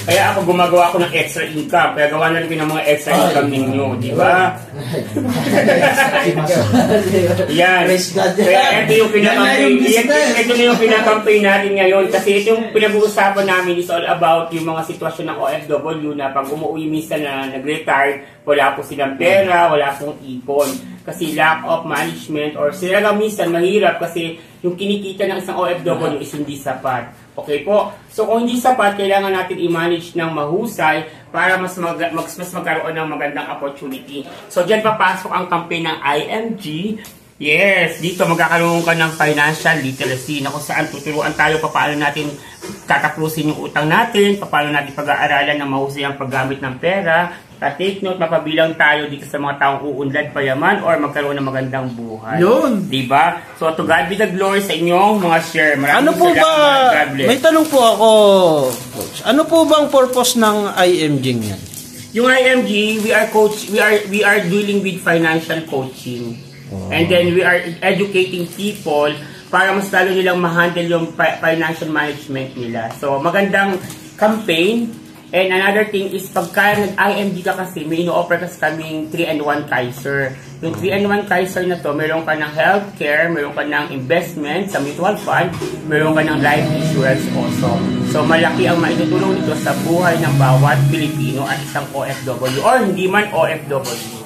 Kaya ako gumagawa ako ng extra income. Kaya gawa na rin ng mga extra income ninyo, di ba? Yan. Kaya ito yung pinakampay natin ngayon. Kasi ito yung pinag-uusapan namin is all about yung mga sitwasyon ng OFW na pag umuwi minsan na nag-retire, wala po silang pera, wala pong ipon. Kasi lack of management or sila minsan mahirap kasi yung kinikita ng isang OFW is hindi sapat. Okay po? So kung hindi sapat, kailangan natin i-manage ng mahusay para mas magkaroon ng magandang opportunity. So dyan papasok ang campaign ng IMG. Yes, dito magkakaroon ka ng financial literacy na kung saan tuturuan tayo paano natin tatapusin yung utang natin, paano natin pag-aaralan ng mahusay ang paggamit ng pera. Take note, mapabilang tayo dito sa mga taong uunlad payaman or magkaroon ng magandang buhay. Yun. Diba? So to God be the glory sa inyong mga share. Maraming ano po ba? May tanong po ako, Coach. Ano po bang purpose ng IMG niyan? Yung IMG, we are dealing with financial coaching. And then we are educating people para mas lalo nilang ma-handle yung financial management nila. So magandang campaign. And another thing is pagka nag-IMG ka kasi, may ino-offer kasi kaming 3-in-1 Kaiser. Yung 3-in-1 Kaiser na to, meron ka ng healthcare, meron ka ng investment sa mutual fund, meron ka ng life insurance also. So malaki ang maitutulong nito sa buhay ng bawat Pilipino at isang OFW or hindi man OFW.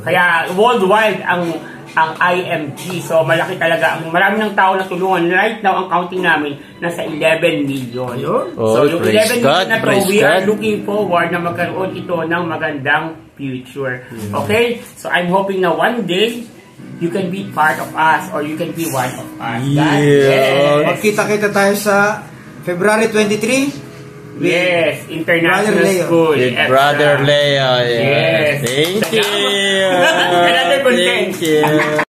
Kaya worldwide ang IMG. So, malaki talaga. Marami ng tao na tulungan. Right now, ang counting namin, nasa 11 million. So, yung 11 million na to, we are looking forward na magkaroon ito ng magandang future. Okay? So, I'm hoping na one day, you can be part of us or you can be one of us. Yes. Magkita-kita tayo sa February 23. Yes, International School. With Brother Leo. Yes. Thank you. Another content. Thank you.